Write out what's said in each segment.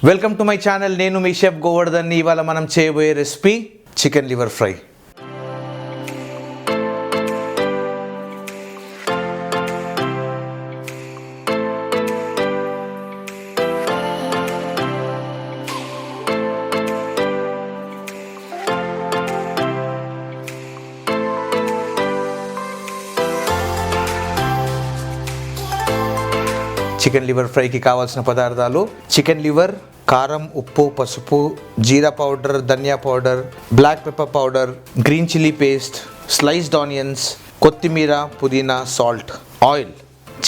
Welcome to my channel. నేను మీ chef Govardhan. ఇవాళ మనం చేయబోయే recipe chicken liver fry. Chicken liver ఫ్రైకి కావాల్సిన పదార్థాలు: చికెన్ లివర్, కారం, ఉప్పు, పసుపు, జీరా పౌడర్, ధనియా powder, black pepper powder, green chilli paste, sliced onions, కొత్తిమీర, పుదీనా, salt, oil.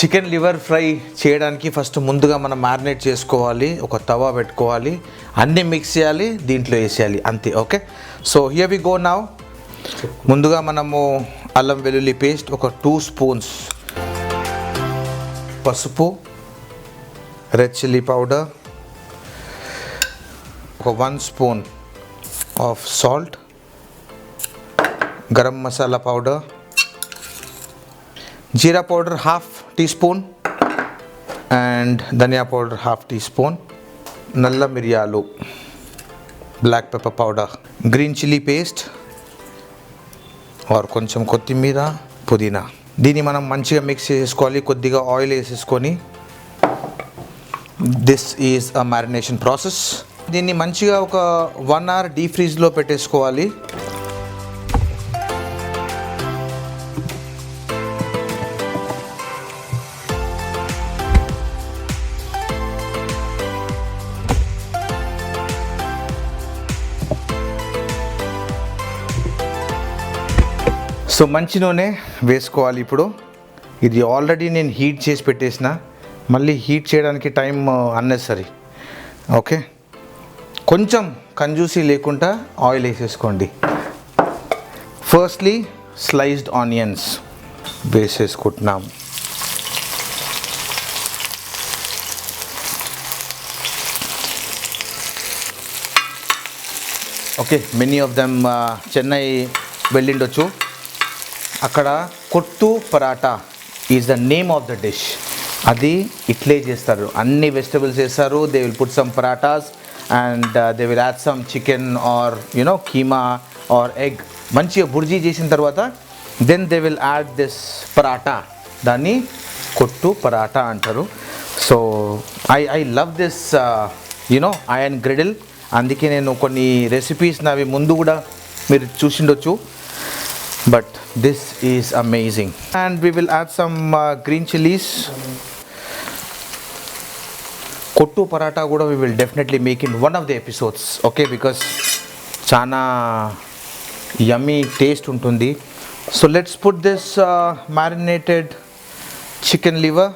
Chicken liver fry చేయడానికి ఫస్ట్ ముందుగా మనం మ్యారినేట్ చేసుకోవాలి. ఒక తవా పెట్టుకోవాలి, అన్నీ మిక్స్ చేయాలి, దీంట్లో వేసేయాలి, అంతే. Okay, so here we go now. ముందుగా మనము అల్లం వెల్లుల్లి పేస్ట్ ఒక 2 స్పూన్స్, పసుపు, రెడ్ చిల్లీ పౌడర్, ఒక 1 spoon of salt, garam masala powder, జీరా పౌడర్ 1/2 టీస్పూన్ అండ్ ధనియా పౌడర్ 1/2 టీస్పూన్, నల్ల మిరియాలు, black pepper powder, green chilli paste or కొంచెం కొత్తిమీర, పుదీనా. దీన్ని మనం మంచిగా మిక్స్ చేసుకోవాలి. కొద్దిగా ఆయిల్ వేసేసుకొని this is a marination process. దీన్ని మంచిగా ఒక 1 అవర్ డీప్ ఫ్రీజ్లో పెట్టేసుకోవాలి. సో మంచి నూనె వేసుకోవాలి. ఇప్పుడు ఇది ఆల్రెడీ నేను హీట్ చేసి పెట్టేసిన, మళ్ళీ హీట్ చేయడానికి టైం అన్నెసరీ. ఓకే, కొంచెం కంజూసీ లేకుండా ఆయిల్ వేసేసుకోండి. ఫస్ట్లీ స్లైస్డ్ ఆనియన్స్ వేసేసుకుంటున్నాం. Okay, many of them Chennai వెళ్ళిండొచ్చు. అక్కడ kottu parotta is the name of the dish. అది ఇట్లే చేస్తారు, అన్ని వెజిటబుల్స్ వేస్తారు. They will put some parottas and they will add some chicken or keema or egg. మంచిగా బుర్జీ చేసిన తర్వాత then they will add this parotta. దాన్ని కొట్టు పరాటా అంటారు. So I love this iron griddle. అందుకే నేను కొన్ని రెసిపీస్ నావి ముందు కూడా మీరు చూసిండొచ్చు. But this is amazing, and we will add some green chilies. Kottu paratha kuda we will definitely make in one of the episodes, okay, because chana yummy taste untundi. So let's put this marinated chicken liver.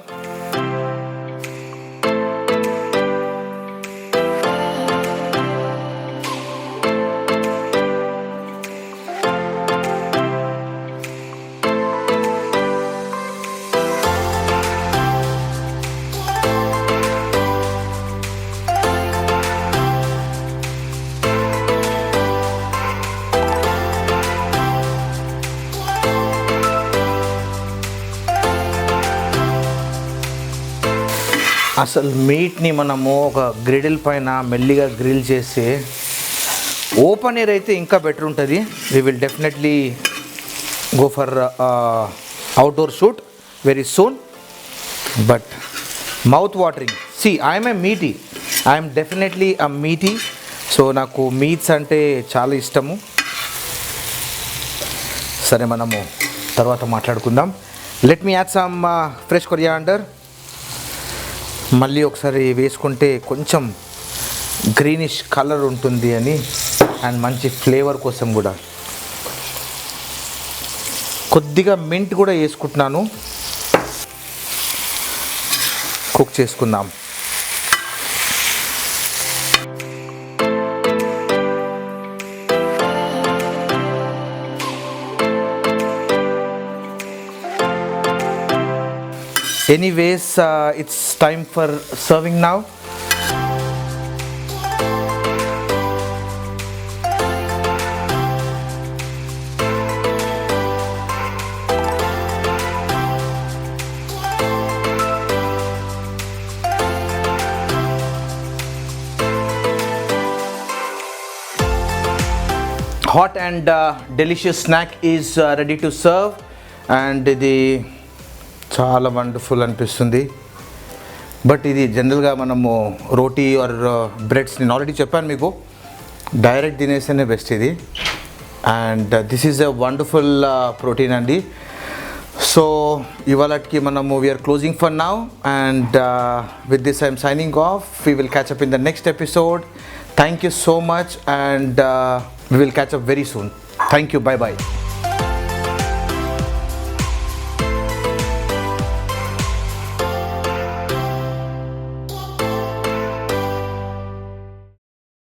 అసలు మీట్ని మనము ఒక griddle పైన మెల్లిగా grill చేస్తే open air అయితే ఇంకా better ఉంటుంది. We will definitely go for outdoor shoot very soon. But mouth watering. See I'm definitely a Meitei. So నాకు మీట్స్ అంటే చాలా ఇష్టము. సరే, మనము తర్వాత మాట్లాడుకుందాం. Let me add some fresh coriander. మళ్ళీ ఒకసారి వేసుకుంటే కొంచెం గ్రీనిష్ కలర్ ఉంటుంది అని, అండ్ మంచి ఫ్లేవర్ కోసం కూడా కొద్దిగా మింట్ కూడా వేసుకుంటున్నాను. కుక్ చేసుకుందాం. Anyways, it's time for serving now. hot and delicious snack is ready to serve. And ఇది చాలా వండర్ఫుల్ అనిపిస్తుంది. బట్ ఇది జనరల్గా మనము రోటీ ఆర్ బ్రెడ్స్, నేను ఆల్రెడీ చెప్పాను మీకు, డైరెక్ట్ తినేస్తేనే బెస్ట్ ఇది. And this is a wonderful protein అండి. సో ఇవాళకి మనము we are closing for now, and with this I'm signing off. We will catch up in the next episode. Thank you so much, and we will catch up very soon. Thank you. Bye bye.